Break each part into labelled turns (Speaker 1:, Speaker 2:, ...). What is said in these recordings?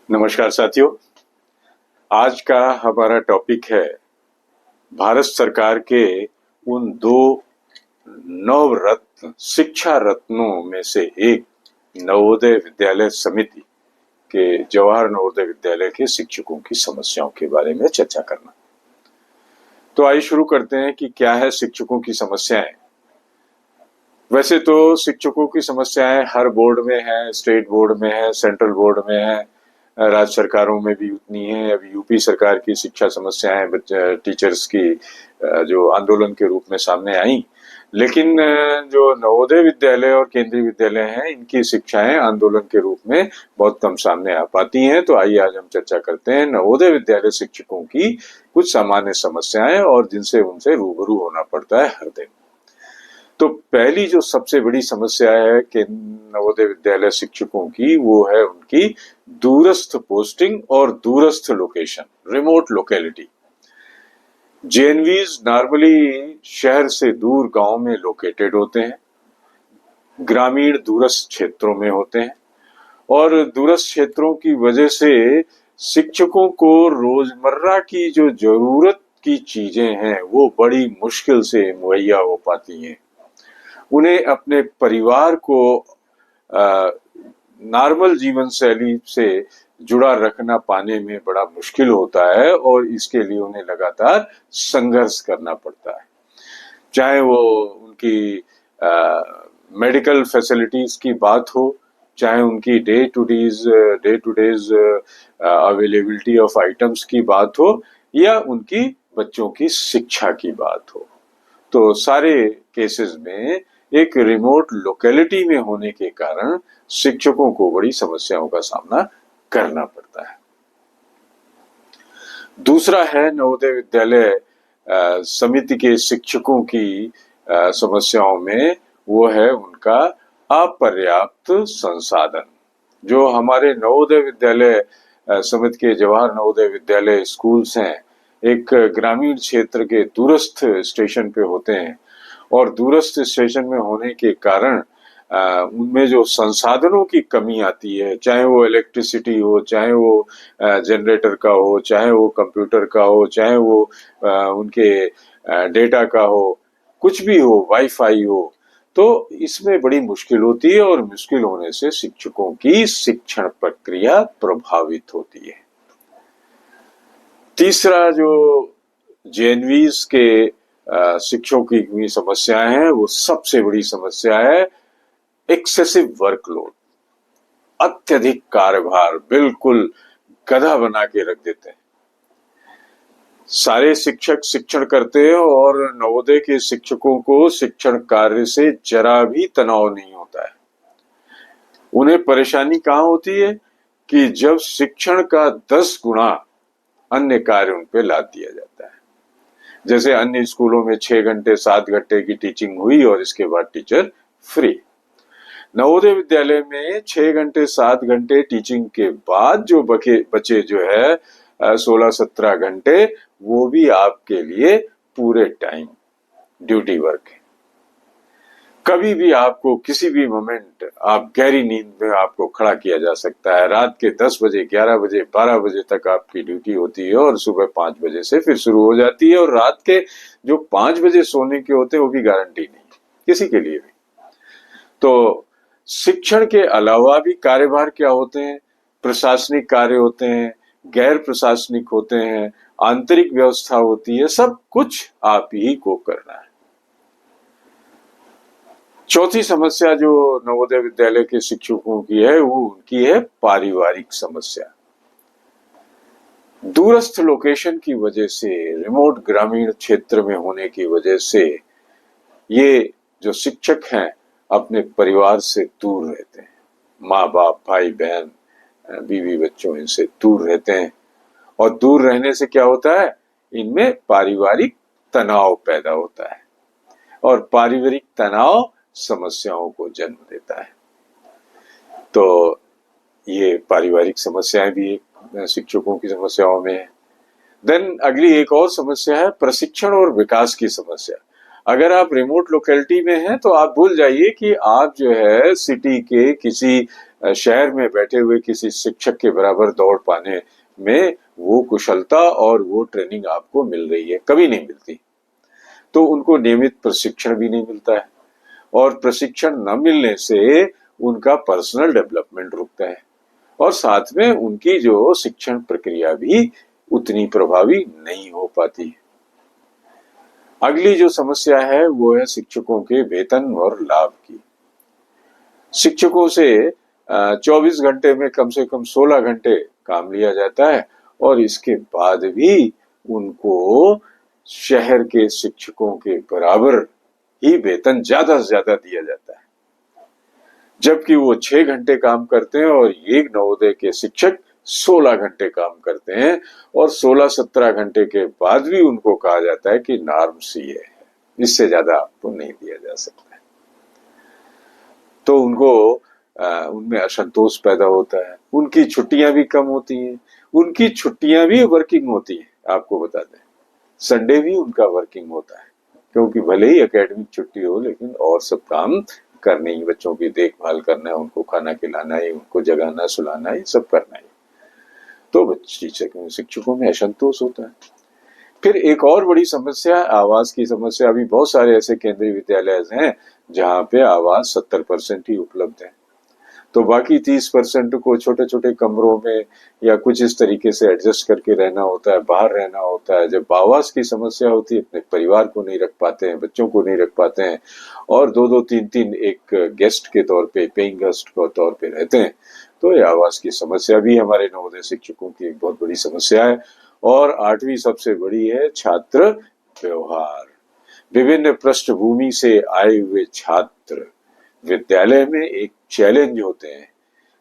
Speaker 1: नमस्कार साथियों। आज का हमारा टॉपिक है भारत सरकार के उन दो नवरत्न शिक्षा रत्नों में से एक नवोदय विद्यालय समिति के जवाहर नवोदय विद्यालय के शिक्षकों की समस्याओं के बारे में चर्चा करना। तो आइए शुरू करते हैं कि क्या है शिक्षकों की समस्याएं। वैसे तो शिक्षकों की समस्याएं हर बोर्ड में है, स्टेट बोर्ड में है, सेंट्रल बोर्ड में है, राज्य सरकारों में भी उतनी है। अभी यूपी सरकार की शिक्षा समस्याएं टीचर्स की जो आंदोलन के रूप में सामने आई, लेकिन जो नवोदय विद्यालय और केंद्रीय विद्यालय हैं इनकी शिक्षाएं आंदोलन के रूप में बहुत कम सामने आ पाती हैं। तो आइए आज हम चर्चा करते हैं नवोदय विद्यालय शिक्षकों की कुछ सामान्य समस्याएं और जिनसे उनसे रूबरू होना पड़ता है हर दिन। तो पहली जो सबसे बड़ी समस्या है कि नवोदय विद्यालय शिक्षकों की, वो है उनकी दूरस्थ पोस्टिंग और दूरस्थ लोकेशन, रिमोट लोकेलिटी। जेएनवीज नॉर्मली शहर से दूर गांव में लोकेटेड होते हैं, ग्रामीण दूरस्थ क्षेत्रों में होते हैं और दूरस्थ क्षेत्रों की वजह से शिक्षकों को रोजमर्रा की जो जरूरत की चीजें हैं वो बड़ी मुश्किल से मुहैया हो पाती हैं। उन्हें अपने परिवार को नॉर्मल जीवन शैली से जुड़ा रखना पाने में बड़ा मुश्किल होता है और इसके लिए उन्हें लगातार संघर्ष करना पड़ता है। चाहे वो उनकी मेडिकल फैसिलिटीज की बात हो, चाहे उनकी day two days availability of items की बात हो, या उनकी बच्चों की शिक्षा की बात हो। तो सारे केसेस में एक रिमोट लोकेलिटी में होने के कारण शिक्षकों को बड़ी समस्याओं का सामना करना पड़ता है। दूसरा है नवोदय विद्यालय समिति के शिक्षकों की समस्याओं में, वो है उनका अपर्याप्त संसाधन। जो हमारे नवोदय विद्यालय समिति के जवाहर नवोदय विद्यालय स्कूल्स हैं, एक ग्रामीण क्षेत्र के दूरस्थ स्टेशन पे होते हैं और दूरस्थ स्टेशन में होने के कारण उनमें जो संसाधनों की कमी आती है, चाहे वो इलेक्ट्रिसिटी हो, चाहे वो जनरेटर का हो, चाहे वो कंप्यूटर का हो, चाहे वो उनके डेटा का हो, कुछ भी हो, वाईफाई हो, तो इसमें बड़ी मुश्किल होती है और मुश्किल होने से शिक्षकों की शिक्षण प्रक्रिया प्रभावित होती है। तीसरा जो जेएनवीज के शिक्षकों की समस्याएं हैं, वो सबसे बड़ी समस्या है एक्सेसिव वर्कलोड, अत्यधिक कार्यभार, बिल्कुल गधा बना के रख देते हैं। सारे शिक्षक शिक्षण करते हैं और नवोदय के शिक्षकों को शिक्षण कार्य से जरा भी तनाव नहीं होता है। उन्हें परेशानी कहाँ होती है कि जब शिक्षण का 10 गुना अन्य कार्य उन पे लाद दिया जाता है। जैसे अन्य स्कूलों में 6 घंटे 7 घंटे की टीचिंग हुई और इसके बाद टीचर फ्री। नवोदय विद्यालय में 6 घंटे 7 घंटे टीचिंग के बाद जो बचे जो है 16-17 घंटे, वो भी आपके लिए पूरे टाइम ड्यूटी वर्क है। कभी भी आपको किसी भी मोमेंट आप गहरी नींद में आपको खड़ा किया जा सकता है। रात के 10 बजे, 11 बजे, 12 बजे तक आपकी ड्यूटी होती है और सुबह 5 बजे से फिर शुरू हो जाती है। और रात के जो 5 बजे सोने के होते हैं वो भी गारंटी नहीं किसी के लिए भी। तो शिक्षण के अलावा भी कार्यभार क्या होते हैं, प्रशासनिक कार्य होते हैं, गैर प्रशासनिक होते हैं, आंतरिक व्यवस्था होती है, सब कुछ आप ही को करना है। चौथी समस्या जो नवोदय विद्यालय के शिक्षकों की है, वो उनकी है पारिवारिक समस्या। दूरस्थ लोकेशन की वजह से, रिमोट ग्रामीण क्षेत्र में होने की वजह से ये जो शिक्षक हैं अपने परिवार से दूर रहते हैं। माँ बाप, भाई बहन, बीवी बच्चों, इनसे दूर रहते हैं। और दूर रहने से क्या होता है, इनमें पारिवारिक तनाव पैदा होता है और पारिवारिक तनाव समस्याओं को जन्म देता है। तो ये पारिवारिक समस्याएं भी शिक्षकों की समस्याओं में है। देन अगली एक और समस्या है प्रशिक्षण और विकास की समस्या। अगर आप रिमोट लोकेलिटी में हैं तो आप भूल जाइए कि आप जो है सिटी के किसी शहर में बैठे हुए किसी शिक्षक के बराबर दौड़ पाने में वो कुशलता और वो ट्रेनिंग आपको मिल रही है, कभी नहीं मिलती। तो उनको नियमित प्रशिक्षण भी नहीं मिलता है, और प्रशिक्षण न मिलने से उनका पर्सनल डेवलपमेंट रुकता है, और साथ में उनकी जो शिक्षण प्रक्रिया भी उतनी प्रभावी नहीं हो पाती। अगली जो समस्या है वो है शिक्षकों के वेतन और लाभ की। शिक्षकों से 24 घंटे में कम से कम 16 घंटे काम लिया जाता है, और इसके बाद भी उनको शहर के शिक्षकों के बराबर ही वेतन ज्यादा से ज्यादा दिया जाता है, जबकि वो 6 घंटे काम करते हैं और एक नवोदय के शिक्षक 16 घंटे काम करते हैं, और 16-17 घंटे के बाद भी उनको कहा जाता है कि नॉर्म सी है, इससे ज्यादा आपको नहीं दिया जा सकता है। तो उनको उनमें असंतोष पैदा होता है। उनकी छुट्टियां भी कम होती हैं, उनकी छुट्टियां भी वर्किंग होती हैं। आपको बता दें, संडे भी उनका वर्किंग होता है, क्योंकि भले ही एकेडमिक छुट्टी हो लेकिन और सब काम करने ही, बच्चों की देखभाल करना है, उनको खाना खिलाना है, उनको जगाना सुलाना है, सब करना है। तो शिक्षकों में असंतोष होता है। फिर एक और बड़ी समस्या आवास की समस्या। अभी बहुत सारे ऐसे केंद्रीय विद्यालय हैं जहाँ पे आवास 70% ही उपलब्ध है, तो बाकी 30% को छोटे छोटे कमरों में या कुछ इस तरीके से एडजस्ट करके रहना होता है, बाहर रहना होता है। जब आवास की समस्या होती है, अपने परिवार को नहीं रख पाते हैं, बच्चों को नहीं रख पाते हैं, और 2-2, 3-3 एक गेस्ट के तौर पे, पेइंग गेस्ट के तौर पे रहते हैं, तो ये आवास की समस्या भी हमारे नवोदय शिक्षकों की एक बहुत बड़ी समस्या है। और 8वीं सबसे बड़ी है छात्र व्यवहार। विभिन्न पृष्ठभूमि से आए हुए छात्र विद्यालय में एक चैलेंज होते हैं।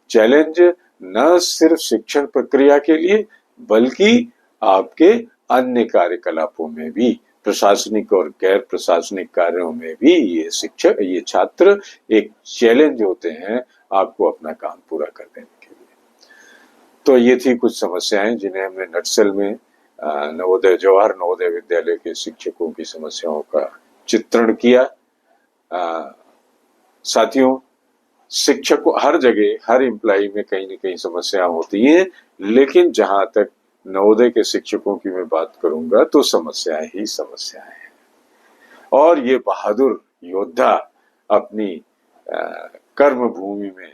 Speaker 1: चैलेंज न सिर्फ शिक्षण प्रक्रिया के लिए बल्कि आपके अन्य कार्यकलापों में भी, प्रशासनिक और गैर प्रशासनिक कार्यों में भी ये छात्र एक चैलेंज होते हैं आपको अपना काम पूरा कर देने के लिए। तो ये थी कुछ समस्याएं जिन्हें हमने नटसेल में जवाहर नवोदय विद्यालय के शिक्षकों की समस्याओं का चित्रण किया। साथियों, शिक्षक को हर जगह, हर एम्प्लॉय में कहीं न कहीं समस्याएं होती हैं, लेकिन जहां तक नवोदय के शिक्षकों की मैं बात करूंगा तो समस्याएं ही समस्याएं हैं। और ये बहादुर योद्धा अपनी कर्म भूमि में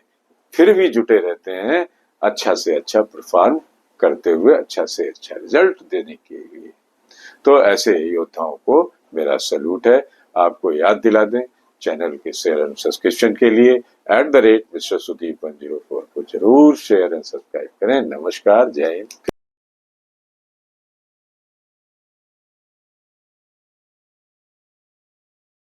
Speaker 1: फिर भी जुटे रहते हैं, अच्छा से अच्छा परफॉर्म करते हुए अच्छा से अच्छा रिजल्ट देने के लिए। तो ऐसे योद्धाओं को मेरा सैल्यूट है। आपको याद दिला दें, चैनल के शेयर एंड सब्सक्रिप्शन के लिए @Mr. Sudeep 104 को जरूर शेयर एंड सब्सक्राइब करें। नमस्कार, जय हिंद।